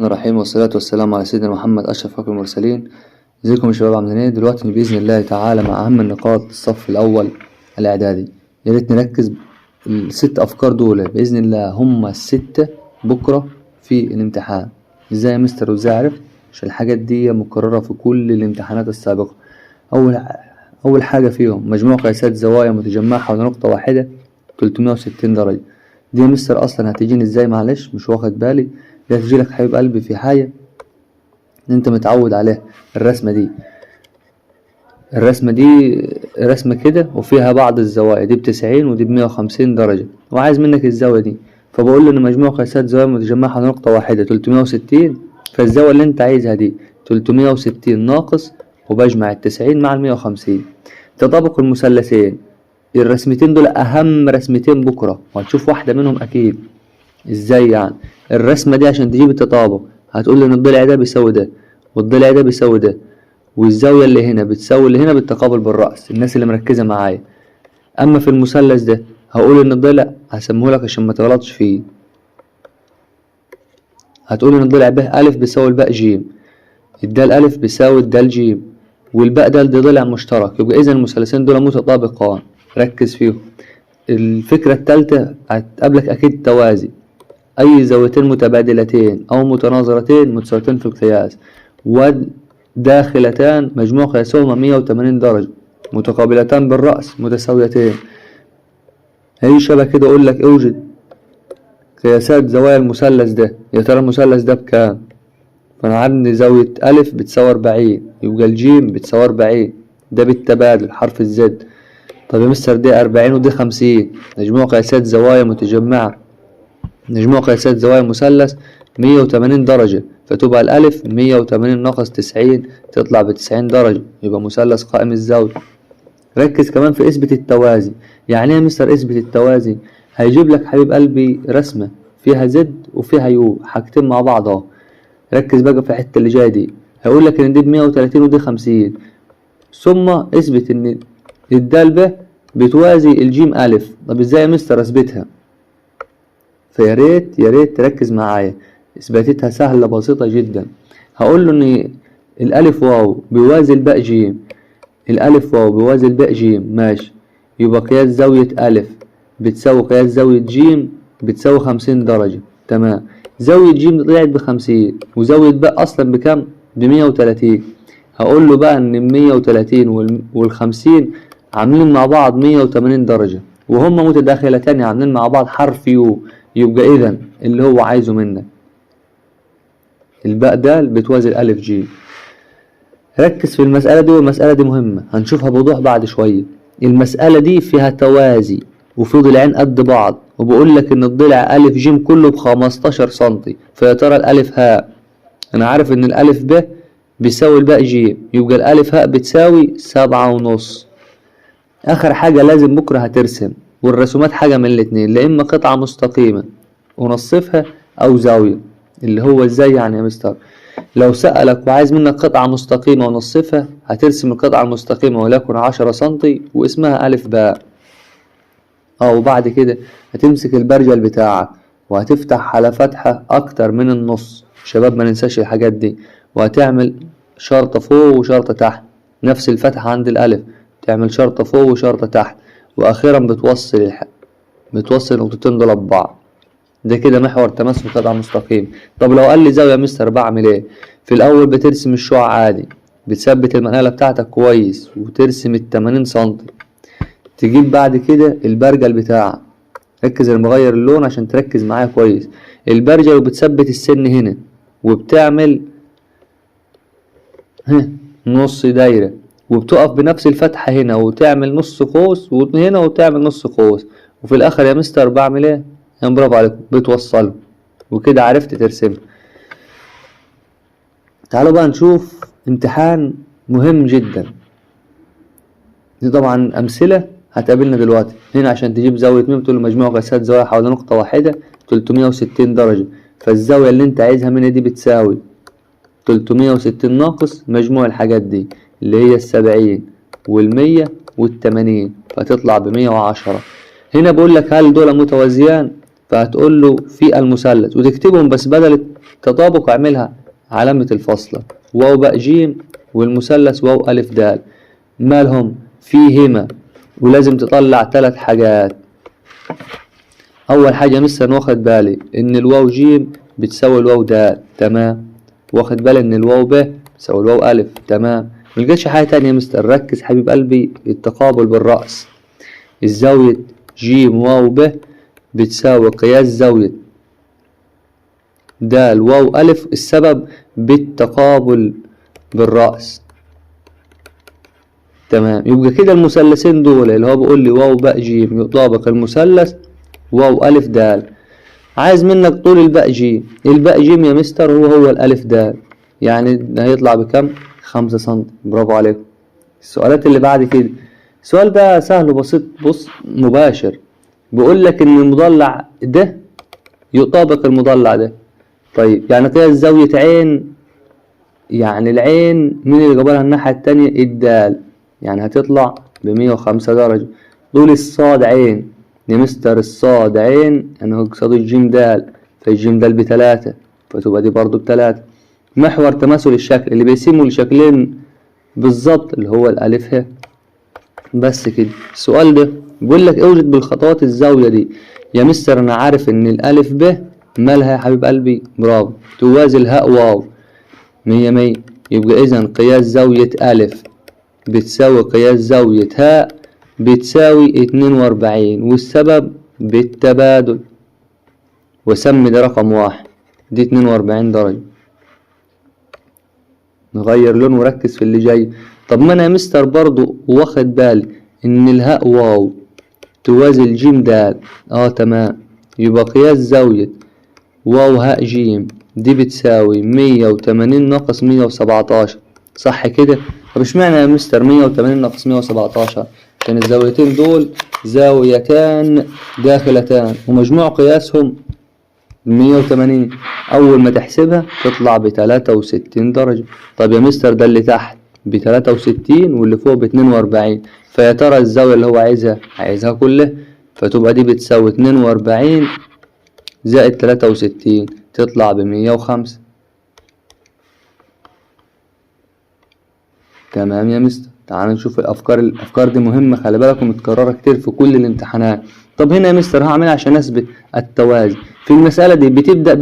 الرحمن الرحيم والصلاة والسلام على سيدنا محمد أشرف المرسلين. ازيكم يا شباب، عاملين ايه؟ دلوقتي بإذن الله تعالى مع أهم النقاط الصف الأول الإعدادي. يا ريت نركز الست أفكار دول بإذن الله، هما الستة بكرة في الامتحان. ازاي يا مستر وازاي عرفت؟ عشان الحاجات دي مكررة في كل الامتحانات السابقة. أول حاجة فيهم مجموع قياسات زوايا متجمعة حول نقطة واحدة 360 درجة. دي يا مستر أصلا هتجيني ازاي؟ معلش مش واخد بالي. دي هتجيلك حبيب قلبي في حاجة انت متعود عليها. الرسمة دي رسمة كده وفيها بعض الزوايا، دي ب90 ودي ب150 درجة، وعايز منك الزاوية دي. فبقول له ان مجموع قياسات زوايا متجمعة على نقطة واحدة 360، فالزاوية اللي انت عايزها دي 360 ناقص، وبجمع ال90 مع ال150. تطابق المثلثين، الرسمتين دول اهم رسمتين بكرة، وهتشوف واحدة منهم اكيد. ازاي يعني؟ الرسمة دي عشان تجيب التطابق هتقول ان الضلع ده بيساوي ده والضلع ده بيساوي ده، والزاوية اللي هنا بتساوي اللي هنا بالتقابل بالرأس، الناس اللي مركزة معايا. اما في المثلث ده هقول ان الضلع، هسمهولك عشان ما تغلطش فيه، هتقول ان الضلع ب أ بيساوي الباء ج، الدال أ بيساوي الدال ج، والباء ده ضلع مشترك، يبقى اذا المثلثين دول متطابقان. ركز فيهم. الفكرة التالتة هتقابلك اكيد توازي، أي زاويتين متبادلتين أو متناظرتين متساويتين في القياس وداخلتان مجموع قياسهما 180 درجة، متقابلتان بالرأس متساويتين. هي شبه كده أقول لك اوجد قياسات زوايا المثلث ده. يا ترى المثلث ده بكام؟ فأنا عندي زاوية أ بتساوي 40، يبقى الجيم بتساوي 40، ده بالتبادل حرف الزد. طب يا مستر دي 40 ودي 50، مجموع قياسات زوايا متجمعة، مجموع قياسات زوايا المثلث 180 درجة، فتبقى الألف 180 ناقص 90 تطلع ب90 درجة، يبقى مثلث قائم الزاوية. ركز كمان في اثبت التوازي. يعني ايه يا مستر اثبت التوازي؟ هيجيب لك حبيب قلبي رسمة فيها زد وفيها يو، حاجتين مع بعض اهو. ركز بقى في الحتة اللي جاية دي، هيقول لك ان دي ب130 ودي 50، ثم اثبت ان الدال ب بتوازي الجيم أ. طب ازاي يا مستر اثبتها؟ فيا ريت تركز معايا، اثباتتها سهلة بسيطة جدا. هقول له ان الالف واو بيوازي الباء جيم، الالف واو بيوازي الباء جيم، ماشي. يبقى قياس زاوية الف بتساوي قياس زاوية جيم بتساوي 50 درجة، تمام. زاوية جيم طلعت ب50 وزاوية باء اصلا بكام؟ ب130. هقول له بقى ان 130 وال50 عاملين مع بعض 180 درجة، وهم متداخلتان عاملين مع بعض حرف يو، يبقى اذا اللي هو عايزه منك الباء د بتوازي الالف ج. ركز في المسألة دي، والمسألة دي مهمة هنشوفها بوضوح بعد شوية. المسألة دي فيها توازي وفي ضلعين قد بعض، وبقول لك ان الضلع الف ج كله ب15 سنتي، فيا ترى الالف هاء. انا عارف ان الالف ب بيساوي الباء ج، يبقى الالف هاء بتساوي 7.5. اخر حاجة لازم بكرة هترسم، والرسومات حاجة من الاتنين، لا اما قطعة مستقيمة ونصفها او زاوية. اللي هو ازاي يعني يا مستر؟ لو سألك وعايز منك قطعة مستقيمة ونصفها، هترسم القطعة المستقيمة وليكن 10 سنتي واسمها ألف باء. وبعد كده هتمسك البرجل بتاعك وهتفتح على فتحة أكتر من النص، شباب ما ننساش الحاجات دي، وهتعمل شرطة فوق وشرطة تحت، نفس الفتحة عند الألف تعمل شرطة فوق وشرطة تحت، وأخيرا بتوصل النقطتين دول ببعض. ده كده محور تماس قطعة مستقيم. طب لو قال لي زاوية يا مستر بعمل ايه؟ في الأول بترسم الشعاع عادي، بتثبت المنقلة بتاعتك كويس وترسم ال80 سنتي. تجيب بعد كده البرجل بتاعك، ركز انا بغير اللون عشان تركز معايا كويس. البرجل وبتثبت السن هنا وبتعمل نص دايرة، وبتقف بنفس الفتحة هنا وتعمل نص قوس، وهنا وتعمل نص قوس، وفي الآخر يا مستر بعمل ايه؟ يعني برافو عليكم بتوصله، وكده عرفت ترسمه. تعالوا بقى نشوف امتحان مهم جدا. دي طبعا أمثلة هتقابلنا دلوقتي. هنا عشان تجيب زاوية ميم تقول له مجموع قياسات زوايا حول نقطة واحدة 360 درجة، فالزاوية اللي انت عايزها منها دي بتساوي 360 ناقص مجموع الحاجات دي اللي هي 70 وال100 وال80، فتطلع ب110. هنا بقول لك هل دول متوازيان؟ فهتقول له في المثلث وتكتبهم، بس بدل تطابق اعملها علامة الفاصلة، واو باء جيم والمثلث واو ألف دال مالهم فيهما، ولازم تطلع 3 حاجات. أول حاجة مثلا واخد بالي إن الواو جيم بتساوي الواو دال، تمام. واخد بالي إن الواو ب بتساوي الواو ألف، تمام. ملقتش حاجة تانية يا مستر، ركز حبيب قلبي، التقابل بالرأس. الزاوية جيم واو ب بتساوي قياس زاوية دال واو ألف، السبب بالتقابل بالرأس، تمام. يبقى كده المثلثين دول اللي هو بيقول لي واو باء جيم يطابق المثلث واو ألف دال. عايز منك طول الباء جيم، الباء جيم يا مستر هو الألف دال، يعني هيطلع بكم؟ 5 سم. برافو عليكم. السؤالات اللي بعد كده، السؤال ده سهل وبسيط، بص مباشر، بيقول لك إن المضلع ده يطابق المضلع ده. طيب يعني قياس زاوية عين، يعني العين مين اللي جابلها الناحية التانية؟ الدال، يعني هتطلع ب105 درجة. طول الصاد عين يا مستر، الصاد عين يعني هو قصاد الجيم دال، فالجيم دال ب3، فتبقى دي برضه ب3. محور تماثل الشكل اللي بيقسموا لشكلين بالظبط اللي هو الألف ه. بس كده. السؤال ده بيقول لك اوجد بالخطوات الزاوية دي. يا مستر أنا عارف إن الألف ب مالها يا حبيب قلبي؟ برافو، توازي الهاء واو، 100 100. يبقى إذا قياس زاوية ألف بتساوي قياس زاوية هاء بتساوي 42، والسبب بالتبادل، وسمي ده رقم 1، دي 42 درجة. نغير لون وركز في اللي جاي. طب ما أنا يا مستر برضو واخد بالي إن الهاء واو توازي الجيم دال، تمام. يبقى قياس زاوية واو هاء جيم دي بتساوي 180 ناقص 117، صح كده؟ طب اشمعنى يا مستر 180 ناقص 117؟ عشان الزاويتين دول زاويتان داخلتان ومجموع قياسهم 180، أول ما تحسبها تطلع ب63 درجة. طب يا مستر ده اللي تحت ب63 واللي فوق ب42، فيا ترى الزاوية اللي هو عايزها كلها، فتبقى دي بتساوي 42 زائد 63 تطلع ب105. تمام يا مستر. تعال نشوف الأفكار دي مهمة، خلي بالكم متكررة كتير في كل الامتحانات. طب هنا يا مستر هعملها عشان أثبت التوازي. في المسألة دي بتبدأ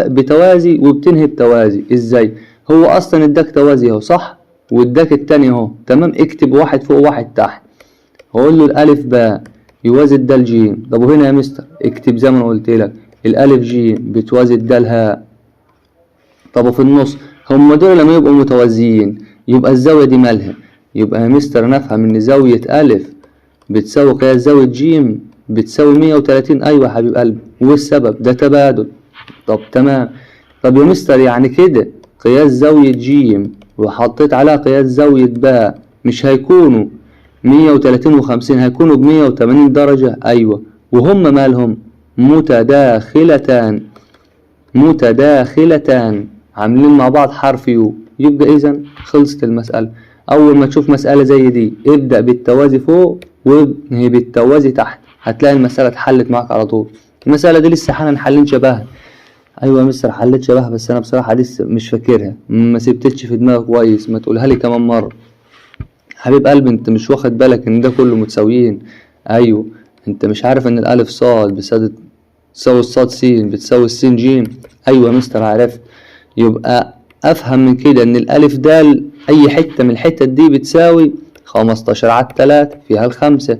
بتوازي وبتنهي بتوازي. إزاي؟ هو أصلا اداك توازي أهو، صح؟ واداك التاني أهو، تمام. اكتب واحد فوق واحد تحت. هقول له الألف باء يوازي الدال جيم. طب وهنا يا مستر اكتب زي ما أنا قلت لك، الألف جيم بتوازي الدال هاء. طب وفي النص هم دول لما يبقوا متوازيين يبقى الزاوية دي مالها؟ يبقى يا مستر نفهم إن زاوية ألف بتساوي قياس زاوية جيم بتساوي 130. أيوة يا حبيب قلبي، والسبب ده تبادل. طب تمام. طب يا مستر يعني كده قياس زاوية جيم وحطيت عليها قياس زاوية باء مش هيكونوا 130 و50، هيكونوا ب180 درجة. أيوة، وهم مالهم؟ متداخلتان عاملين مع بعض حرف يو. يبقى إذا خلصت المسألة. أول ما تشوف مسألة زي دي ابدأ بالتوازي فوق وابني بالتوازي تحت، هتلاقي المسألة اتحلت معاك على طول. المسألة دي لسه حالا حلين شبهها. أيوة يا مستر حليت شبهها، بس أنا بصراحة لسه مش فاكرها، ما سبتتش في دماغي كويس، ما تقولها لي كمان مرة. حبيب قلبي أنت مش واخد بالك إن ده كله متساويين؟ أيوة. أنت مش عارف إن الألف صاد بتساوي الصاد س بتساوي السين جيم؟ أيوة يا مستر عارف. يبقى أفهم من كده إن الألف دال أي حتة من الحتة دي بتساوي 15 على 3 فيها ال5،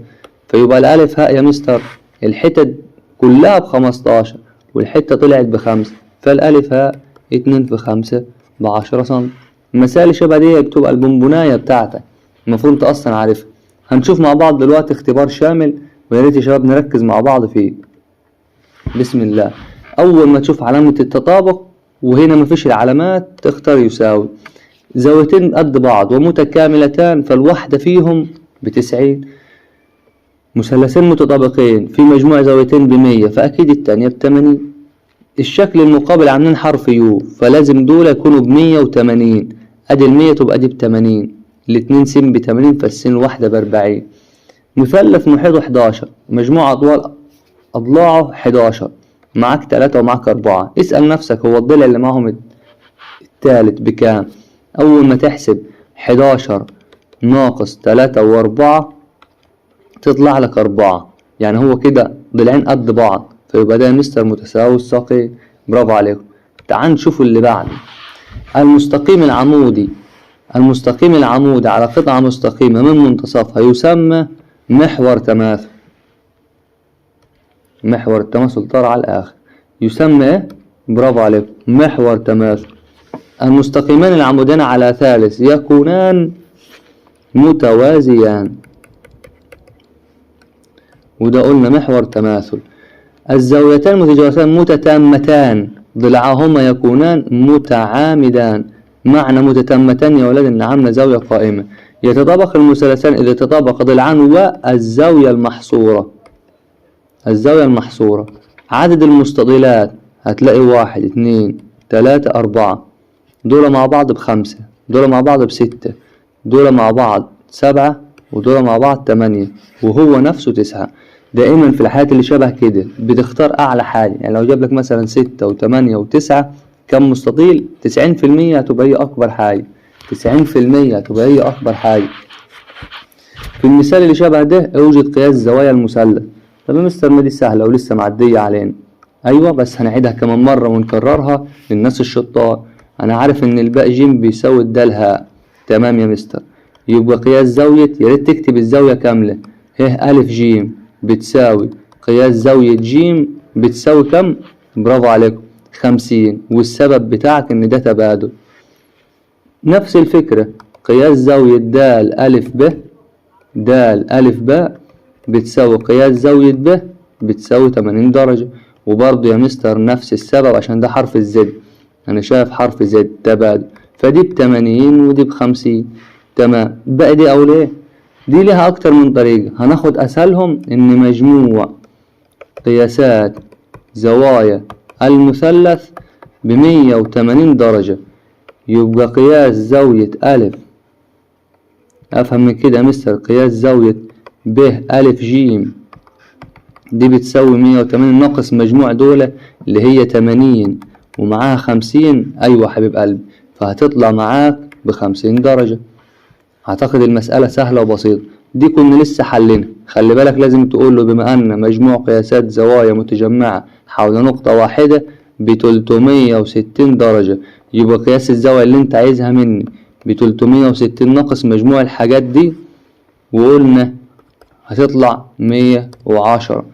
فيبقى الألف هاء يا مستر الحتة كلها ب15 والحتة طلعت ب5، فالألف هاء 2 في 5 ب10 سم. المسائل شبه دي بتبقى البونبوناية بتاعتك، المفروض أنت أصلا عارفها. هنشوف مع بعض دلوقتي اختبار شامل، ويا ريت يا شباب نركز مع بعض فيه. بسم الله. أول ما تشوف علامة التطابق وهنا مفيش العلامات تختار يساوي. زاويتين قد بعض ومتكاملتان فالواحدة فيهم ب90. مثلثين متطابقين في مجموع زاويتين ب100 فأكيد التانية ب80. الشكل المقابل عاملين حرف يو فلازم دول يكونوا ب180. أدي ال100 تبقى دي ب80، الاتنين س ب80 فالسين الواحدة ب40. مثلث محيطه 11 مجموع أضلاعه 11 معاك 3 ومعاك 4. اسأل نفسك هو الضلع اللي معهم التالت بكام؟ أول ما تحسب 11 ناقص 3 و4 تطلع لك 4، يعني هو كده ضلعين قد بعض، فيبقى ده مستر متساوي الساقين. برافو عليكم. تعال نشوف اللي بعده. المستقيم العمودي. المستقيم العمودي على قطعة مستقيمة من منتصفها يسمى محور تماثل. محور التماثل طار على الآخر. يسمى ايه؟ برافو عليكم، محور تماثل. المستقيمان العمودان على ثالث يكونان متوازيان، وده قلنا محور تماثل. الزاويتان المتجاورتان متتامتان، ضلعهما يكونان متعامدان. معنى متتامتان يا ولاد ان عامله زاويه قائمه. يتطابق المثلثان اذا تطابق ضلعان والزاويه المحصوره. الزاويه المحصوره. عدد المستطيلات هتلاقي 1 2 3 4، دول مع بعض ب5، دول مع بعض ب6، دول مع بعض 7، ودول مع بعض 8، وهو نفسه 9. دائما في الحالات اللي شبه كده بتختار اعلى حاجه، يعني لو جاب لك مثلا 6 و8 و9 كم مستطيل، 90% هتبقى هي اكبر حاجه، 90% هتبقى هي اكبر حاجه. في المثال اللي شبه ده اوجد قياس زوايا المثلث. طب يا مستر ما دي سهله ولسه معديه علينا. ايوه بس هنعيدها كمان مره ونكررها للناس الشطار. انا عارف ان الباء ج بيساوي الدال هاء. تمام يا مستر. يبقى قياس زاويه، يا ريت تكتب الزاويه كامله. ألف ج بتساوي قياس زاوية ج بتساوي كم؟ برافو عليكم، 50. والسبب بتاعك ان ده تبادل. نفس الفكرة قياس زاوية د ألف ب، د ألف باء بتساوي قياس زاوية ب بتساوي 80 درجة. وبرضه يا مستر نفس السبب عشان ده حرف الزد، انا شايف حرف زد تبادل، فدي ب80 ودي ب50. تمام. بقى دي او ليه؟ دي لها اكتر من طريقة، هناخد اسهلهم ان مجموع قياسات زوايا المثلث ب180 درجة. يبقى قياس زاوية ألف، افهم من كده يا مستر، قياس زاوية ب ألف ج دي بتساوي 180 ناقص مجموع دولة اللي هي 80 ومعاها 50. ايوه حبيب قلبي، فهتطلع معاك ب50 درجة. اعتقد المسألة سهلة وبسيطة. دي كنا لسه حلنا. خلي بالك لازم تقول له بما ان مجموع قياسات زوايا متجمعة حول نقطة واحدة ب360 درجة، يبقى قياس الزاوية اللي انت عايزها مني ب360 ناقص مجموع الحاجات دي، وقلنا هتطلع 110.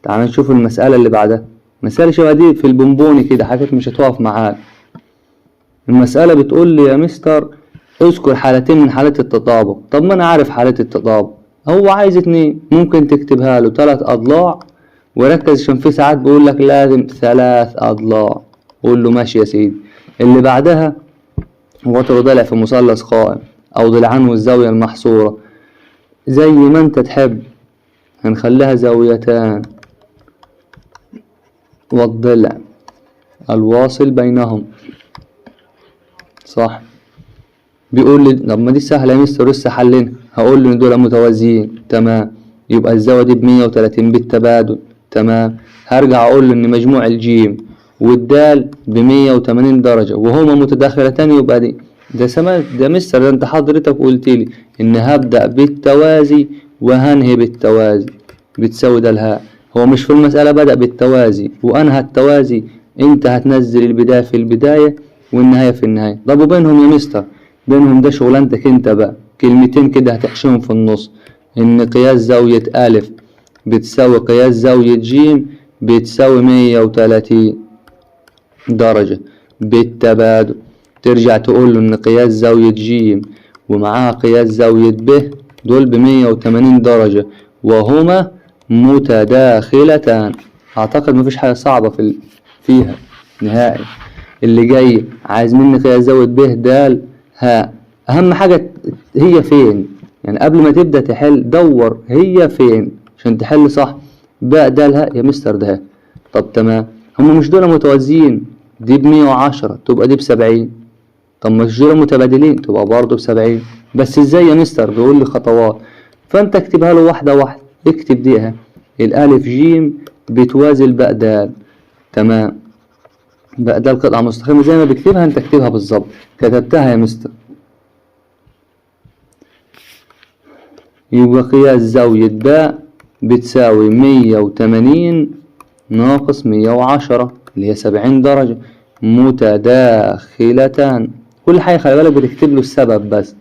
تعال نشوف المسألة اللي بعدها. مسألة شبه دي في البونبوني كده، حاجات مش هتقف معاك. المسألة بتقول لي يا مستر اذكر حالتين من حالات التطابق. طب ما انا عارف حالات التطابق، هو عايز 2، ممكن تكتبها له 3 اضلاع، وركز عشان في ساعات بيقول لك لازم 3 اضلاع. قول له ماشي يا سيدي. اللي بعدها وتر ضلع في مثلث قائم او ضلعان والزاوية المحصورة، زي ما انت تحب. هنخليها زاويتان والضلع الواصل بينهم. صح. بيقول لي طب ما دي سهله يا مستر لسه حلنا. هقول له ان دول متوازيين. تمام. يبقى الزاويه دي ب130 بالتبادل. تمام. هرجع اقول له ان مجموع الجيم والدال ب180 درجه وهما متداخلتان. يبقى دي ده مستر ده انت حضرتك قلت لي ان هبدا بالتوازي وهنهي بالتوازي بتساوي ده الهاء. هو مش في المساله بدأ بالتوازي وانهى التوازي، انت هتنزل البدايه في البدايه والنهايه في النهايه. طب وبينهم يا مستر؟ بينهم ده شغلانتك انت بقى، كلمتين كده هتحشيهم في النص. ان قياس زاوية ألف بتساوي قياس زاوية ج بتساوي 130 درجة بالتبادل. ترجع تقول له ان قياس زاوية ج ومعاها قياس زاوية ب دول ب180 درجة وهما متداخلتان. اعتقد مفيش حاجة صعبة فيها نهائي. اللي جاي عايز مني قياس زاوية ب د ها. اهم حاجة هي فين، يعني قبل ما تبدأ تحل دور هي فين عشان تحل صح. باء د ها يا مستر ده. طب تمام. هم مش دول متوازيين؟ دي ب110 تبقى دي ب70. طب مش دول متبادلين؟ تبقى برضه ب70. بس ازاي يا مستر؟ بيقول لي خطوات، فانت اكتبها له واحدة واحدة. اكتب دي اهي. الالف ج بتوازي الباء د تمام. بقى ده القطعة مستقيمة زي ما بكتبها انت اكتبها بالظبط. كتبتها يا مستر. يبقى قياس زاوية باء بتساوي 180 ناقص 110 اللي هي 70 درجة متداخلتان. كل حاجة خلي بالك بتكتب له السبب بس.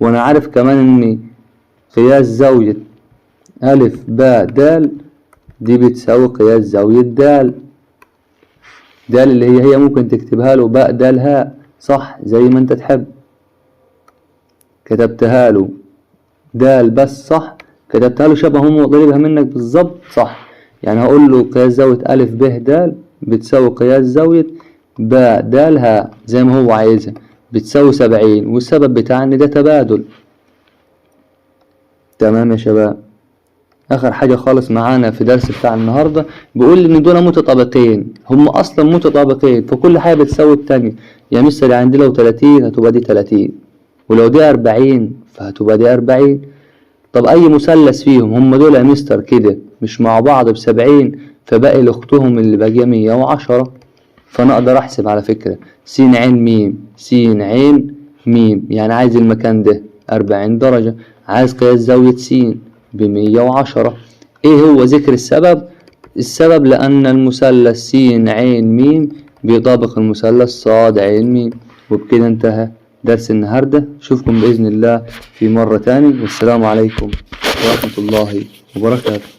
وانا عارف كمان ان قياس زاوية ألف باء دال دي بتساوي قياس زاوية دال. دال اللي هي ممكن تكتبها له باء دال هاء، صح زي ما انت تحب. كتبتها له دال بس صح، كتبتها له شبه هم طالبها منك بالظبط صح. يعني هقول له قياس زاوية ألف ب د بتساوي قياس زاوية باء د هاء زي ما هو عايزها بتساوي 70، والسبب بتاع ان ده تبادل. تمام يا شباب. آخر حاجة خالص معانا في درس بتاع النهاردة بيقول إن دول متطابقين، هم أصلا متطابقين فكل حاجة بتساوي التانية. يا مستر عندي لو 30 هتبقى دي 30، ولو دي 40 فهتبقى دي 40. طب أي مثلث فيهم هم دول يا مستر كده مش مع بعض ب70، فباقي لأختهم اللي باقية 110. فأنا أقدر أحسب على فكرة س عين ميم س عين ميم، يعني عايز المكان ده 40 درجة، عايز قياس زاوية س ب110. ايه هو ذكر السبب؟ السبب لأن المثلث س عين ميم بيطابق المثلث ص عين ميم. وبكده انتهى درس النهاردة. اشوفكم بإذن الله في مرة تاني، والسلام عليكم ورحمة الله وبركاته.